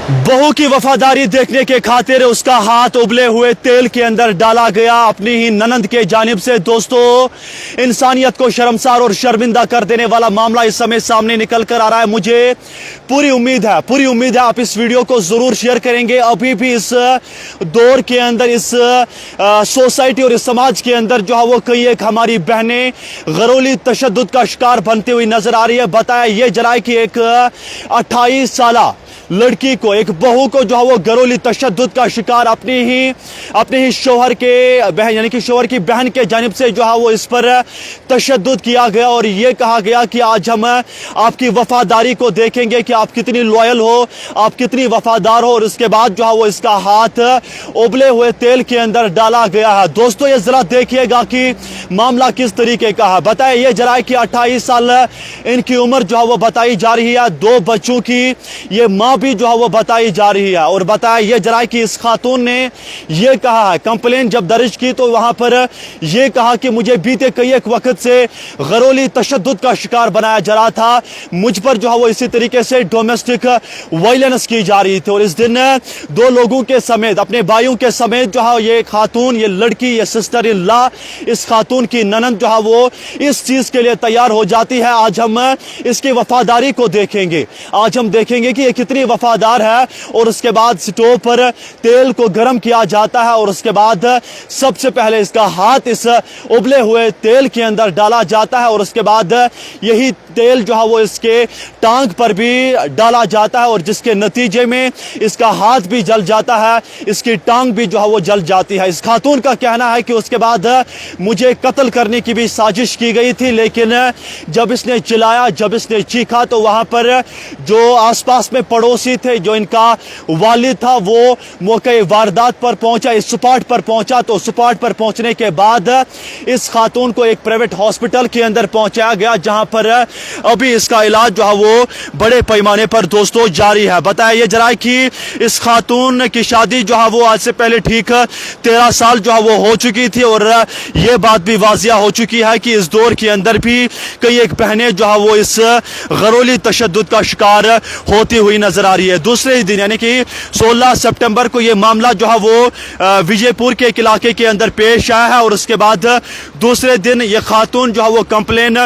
बहू की वफादारी देखने के खातिर उसका हाथ उबले हुए तेल के अंदर डाला गया अपनी ही ननंद के जानिब से। दोस्तों, इंसानियत को शर्मसार और शर्मिंदा कर देने वाला मामला इस समय सामने निकल कर आ रहा है। मुझे पूरी उम्मीद है आप इस वीडियो को जरूर शेयर करेंगे। अभी भी इस दौर के अंदर, इस सोसाइटी और इस समाज के अंदर जो है वो कई एक हमारी बहनें घरेलू तशद्दुद का शिकार बनती हुई नजर आ रही है। बताया यह जरा कि एक 28 साल लड़की को, एक बहू को जो है वो घरेलू तशद्दुद का शिकार अपने ही शौहर के यानी कि शौहर की बहन के जानिब से जो है वो इस पर तशद्दुद किया गया और ये कहा गया कि आज हम आपकी वफादारी को देखेंगे कि आप कितनी लॉयल हो, आप कितनी वफादार हो। और उसके बाद जो है वो इसका हाथ उबले हुए तेल के अंदर डाला गया है। दोस्तों, ये जरा देखिएगा कि मामला किस तरीके का है। बताया ये जरा कि 28 साल इनकी उम्र जो है वो बताई जा रही है। 2 बच्चों की ये मां भी जो है वो बताई जा रही है। और बताया यह जरा कि इस खातून ने यह कहा है, कंप्लेन जब दर्ज की तो वहां पर यह कहा कि मुझे बीते कई एक वक्त से घरेलू तशद्दुद का शिकार बनाया जा रहा था, मुझ पर जो है वो इसी तरीके से डोमेस्टिक वायलेंस की जा रही थी। और इस दिन 2 लोगों के समेत, अपने भाइयों के समेत जो है ये खातून, ये लड़की, ये सिस्टर इन लॉ, इस खातून की ननंद जो है वो इस चीज के लिए तैयार हो जाती है। आज हम इसकी वफादारी को देखेंगे, आज हम देखेंगे कि ये कितनी वफादार है। और उसके बाद स्टोव पर तेल को गर्म किया जाता है और उसके बाद सबसे पहले इसका हाथ इस उबले हुए तेल के अंदर डाला जाता है और उसके बाद यही तेल जो है वो इसके टांग पर भी डाला जाता है और जिसके नतीजे में इसका हाथ भी जल जाता है, इसकी टांग भी जो है वो जल जाती है। इस खातून का कहना है कि उसके बाद मुझे कत्ल करने की भी साजिश की गई थी, लेकिन जब इसने चिल्लाया, जब इसने चीखा तो वहां पर जो आसपास में पड़ोसी थे, जो इनका वालिद था, वो मौके वारदात पर पहुंचा, इस स्पॉट पर पहुंचा। तो स्पॉट पर पहुंचने के बाद इस खातून को एक प्राइवेट हॉस्पिटल के अंदर पहुंचाया गया, जहां पर अभी इसका इलाज जो है वो बड़े पैमाने पर दोस्तों जारी है। बताया यह जरा कि इस खातून की शादी जो है वो आज से पहले ठीक 13 साल जो है वो हो चुकी थी और यह बात भी वाजिया हो चुकी है कि इस दौर के अंदर भी कई एक बहनें जो है वो इस घरेलू तशद्दुद का शिकार होती हुई नजर आ रही है। दूसरे ही दिन यानी कि 16 सितंबर को यह मामला जो है वो विजयपुर के एक इलाके के अंदर पेश आया है और उसके बाद दूसरे दिन यह खातून जो है वो कंप्लेन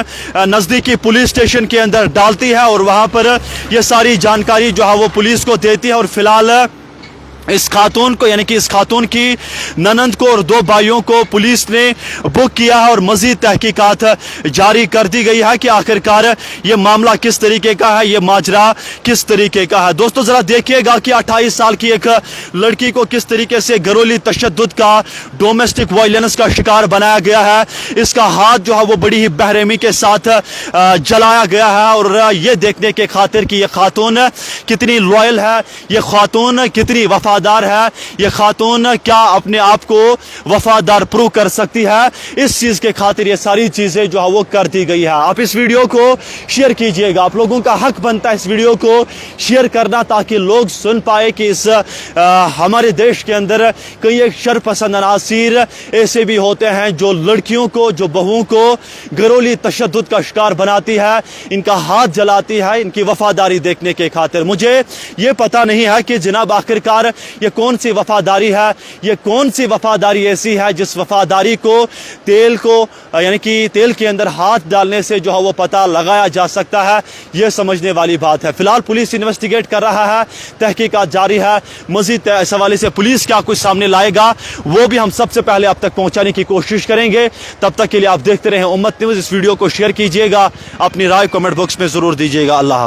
नजदीकी पुलिस स्टेशन के अंदर डालती है और वहां पर यह सारी जानकारी जो है वो पुलिस को देती है। और फिलहाल इस खातून को, यानी कि इस खातून की ननंद को और 2 भाइयों को पुलिस ने बुक किया है और मजीद तहकीकात जारी कर दी गई है कि आखिरकार ये मामला किस तरीके का है, ये माजरा किस तरीके का है। दोस्तों, जरा देखिएगा कि 28 साल की एक लड़की को किस तरीके से घरेलू तशद्दुद का, डोमेस्टिक वायलेंस का शिकार बनाया गया है। इसका हाथ जो है वो बड़ी ही बेरहमी के साथ जलाया गया है और ये देखने के खातिर कि यह खातून कितनी लॉयल है, यह खातून कितनी वफादार है, ये खातून क्या अपने आप को वफादार प्रूव कर सकती है, इस चीज के खातिर ये सारी चीजें जो है वो कर दी गई है। आप इस वीडियो को शेयर कीजिएगा, आप लोगों का हक बनता है इस वीडियो को शेयर करना ताकि लोग सुन पाए कि इस हमारे देश के अंदर कई एक शरपसंद अनासीर ऐसे भी होते हैं जो लड़कियों को, जो बहुओं को घरेलू तशद्दुद का शिकार बनाती है, इनका हाथ जलाती है, इनकी वफादारी देखने के खातिर। मुझे ये पता नहीं है कि जनाब आखिरकार ये कौन सी वफादारी है, ये कौन सी वफादारी ऐसी है जिस वफादारी को तेल को, यानी कि तेल के अंदर हाथ डालने से जो है वो पता लगाया जा सकता है। ये समझने वाली बात है। फिलहाल पुलिस इन्वेस्टिगेट कर रहा है, तहकीकात जारी है। मजीद इस हवाले से पुलिस क्या कुछ सामने लाएगा वो भी हम सबसे पहले आप तक पहुंचाने की कोशिश करेंगे। तब तक के लिए आप देखते रहें उम्मत न्यूज़। इस वीडियो को शेयर कीजिएगा, अपनी राय कमेंट बॉक्स में जरूर दीजिएगा। अल्लाह हाफ़िज़।